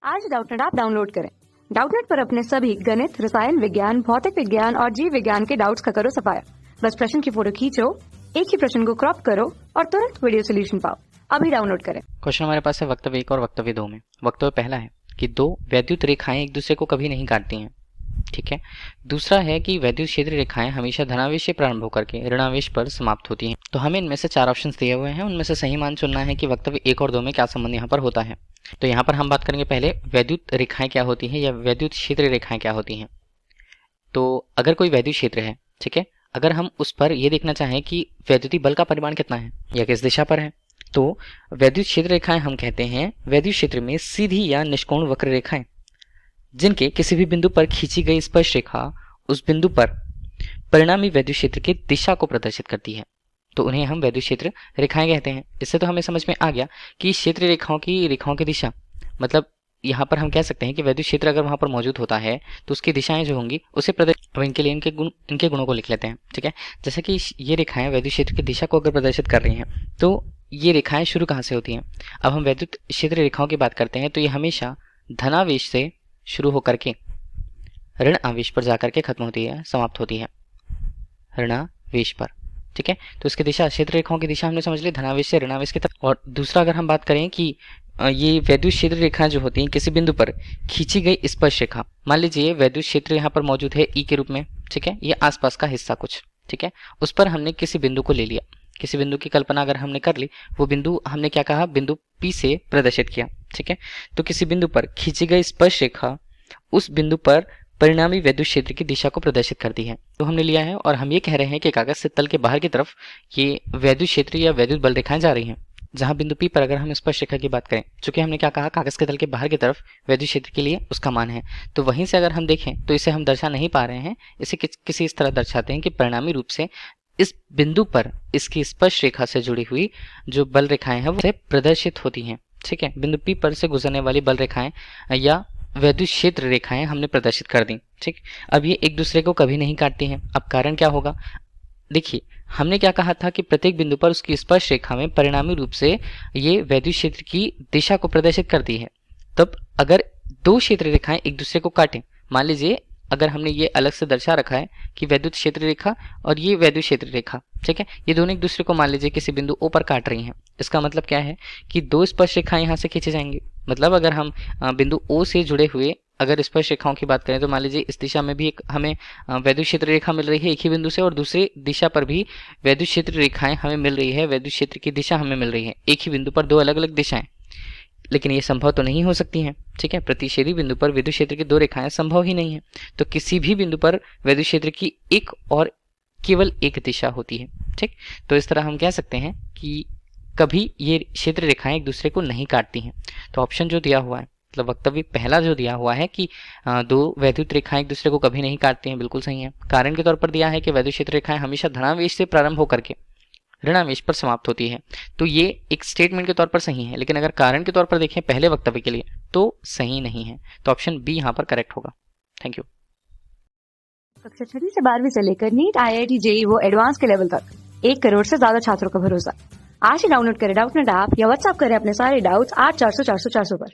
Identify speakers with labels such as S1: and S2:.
S1: आज Doubtnut app download करें। Doubtnut पर अपने सभी गणित, रसायन विज्ञान, भौतिक विज्ञान और जीव विज्ञान के डाउट्स का करो सफाया। बस प्रश्न की फोटो खींचो, एक ही प्रश्न को क्रॉप करो और तुरंत वीडियो सोल्यूशन पाओ। अभी डाउनलोड करें।
S2: क्वेश्चन हमारे पास है वक्तव्य 1 और वक्तव्य 2 में। वक्तव्य पहला है कि दो वैद्युत रेखाएं एक दूसरे को कभी नहीं काटती हैं, ठीक है। दूसरा है कि वैद्युत क्षेत्र रेखाएं हमेशा धनावेश से प्रारंभ होकर के ऋणावेश पर समाप्त होती हैं। तो हमें इनमें से 4 ऑप्शंस दिए हुए हैं, उनमें से सही मान चुनना है कि वक्तव्य 1 और 2 में क्या संबंध यहाँ पर होता है। तो यहाँ पर हम बात करेंगे पहले वैद्युत रेखाएं क्या होती हैं या वैद्युत क्षेत्र रेखाएं क्या होती हैं। तो अगर कोई वैद्युत क्षेत्र है, ठीक है, अगर हम उस पर यह देखना चाहें कि वैद्युतीय बल का परिमाण कितना है या किस दिशा पर है, तो वैद्युत क्षेत्र रेखाएं हम कहते हैं वैद्युत क्षेत्र में सीधी या निष्कोण वक्र रेखाएं जिनके किसी भी बिंदु पर खींची गई स्पर्श रेखा उस बिंदु पर परिणामी वैद्युत क्षेत्र की दिशा को प्रदर्शित करती है, तो उन्हें हम वैद्युत क्षेत्र रेखाएं कहते हैं। इससे तो हमें समझ में आ गया कि क्षेत्र रेखाओं की दिशा, मतलब यहाँ पर हम कह सकते हैं कि वैद्युत क्षेत्र अगर वहां पर मौजूद होता है तो उसकी दिशाएं जो होंगी उसे प्रदर्शित। अब इनके लिए इनके गुणों को लिख लेते हैं, ठीक है। जैसे कि ये रेखाएं वैद्युत क्षेत्र की दिशा को अगर प्रदर्शित कर रही हैं तो ये रेखाएं शुरू कहाँ से होती हैं। अब हम वैद्युत क्षेत्र रेखाओं की बात करते हैं तो ये हमेशा धनावेश से शुरू होकर के ऋण आवेश पर जाकर के खत्म होती है, समाप्त होती है ऋणावेश पर, ठीक है। तो इसकी दिशा, क्षेत्र रेखाओं की दिशा हमने समझ ली धनावेश से ऋणावेश की तरफ। और दूसरा अगर हम बात करें कि ये वैद्युत क्षेत्र रेखाएं जो होती हैं किसी बिंदु पर खींची गई स्पर्श रेखा, मान लीजिए वैद्युत क्षेत्र यहाँ पर मौजूद है ई के रूप में, ठीक है, ये आसपास का हिस्सा कुछ, ठीक है, उस पर हमने किसी बिंदु को ले लिया, किसी बिंदु की कल्पना अगर हमने कर ली, वो बिंदु हमने क्या कहा, बिंदु P से प्रदर्शित किया, ठीक है। तो किसी बिंदु पर खींची गई स्पर्श रेखा उस बिंदु पर परिणामी वैद्युत क्षेत्र की दिशा को प्रदर्शित करती है, तो हमने लिया है। और हम ये कह रहे हैं कि कागज से तल के बाहर की तरफ ये वैद्युत क्षेत्र या वैद्युत बल रेखाएं जा रही हैं, जहां बिंदु P पर अगर हम स्पर्श रेखा की बात करें, चूंकि हमने क्या कहा, कागज के तल के बाहर की तरफ वैद्युत क्षेत्र के लिए उसका मान है, तो वहीं से अगर हम देखें तो इसे हम दर्शा नहीं पा रहे हैं, इसे किसी इस तरह दर्शाते हैं कि परिणामी रूप से इस बिंदु पर इसकी स्पर्श रेखा से जुड़ी हुई जो बल रेखाएं हैं वो प्रदर्शित होती हैं, ठीक है। बिंदु P पर से गुजरने वाली बल रेखाएं या वैद्युत क्षेत्र रेखाएं हमने प्रदर्शित कर दी, ठीक। अब ये एक दूसरे को कभी नहीं काटती हैं। अब कारण क्या होगा, देखिए हमने क्या कहा था कि प्रत्येक बिंदु पर उसकी स्पर्श रेखा में परिणामी रूप से ये वैद्युत क्षेत्र की दिशा को प्रदर्शित करती है। तब अगर दो क्षेत्र रेखाएं एक दूसरे को काटें, मान लीजिए अगर हमने ये अलग से दर्शा रखा है कि वैद्युत क्षेत्र रेखा और ये वैद्युत क्षेत्र रेखा, ठीक है, ये दोनों एक दूसरे को मान लीजिए किसी बिंदु O पर काट रही हैं, इसका मतलब क्या है कि दो स्पर्श रेखाएं यहाँ से खींचे जाएंगे। मतलब अगर हम बिंदु O से जुड़े हुए अगर स्पर्श रेखाओं की बात करें तो मान लीजिए इस दिशा में भी एक हमें वैद्युत क्षेत्र रेखा मिल रही है एक ही बिंदु से, और दूसरी दिशा पर भी वैद्युत क्षेत्र रेखाएं हमें मिल रही है, वैद्युत क्षेत्र की दिशा हमें मिल रही है, एक ही बिंदु पर दो अलग अलग दिशाएं। लेकिन ये संभव तो नहीं हो सकती हैं, ठीक है। प्रतिच्छेदी बिंदु पर विद्युत क्षेत्र की दो रेखाएं संभव ही नहीं है, तो किसी भी बिंदु पर विद्युत क्षेत्र की एक और केवल एक दिशा होती है, ठीक। तो इस तरह हम कह सकते हैं कि कभी ये क्षेत्र रेखाएं एक दूसरे को नहीं काटती हैं। तो ऑप्शन जो दिया हुआ है, मतलब वक्तव्य पहला जो दिया हुआ है कि दो वैद्युत रेखाएं एक दूसरे को कभी नहीं काटती हैं, बिल्कुल सही है। कारण के तौर पर दिया है कि वैद्युत क्षेत्र रेखाएं हमेशा धनावेश से प्रारंभ होकर के ऋणावेश पर समाप्त होती है, तो ये एक स्टेटमेंट के तौर पर सही है। लेकिन अगर कारण के तौर पर देखें पहले वक्तव्य के लिए तो सही नहीं है, तो ऑप्शन बी यहाँ पर करेक्ट होगा। Thank you.
S1: कक्षा 6वीं से 12वीं से लेकर नीट, IIT, JEE वो एडवांस के लेवल तक 1 करोड़ से ज्यादा छात्रों का भरोसा। आज ही डाउनलोड करें डाउटनेट ऐप या व्हाट्सएप करें अपने सारे डाउट्स 8400 400 400 पर।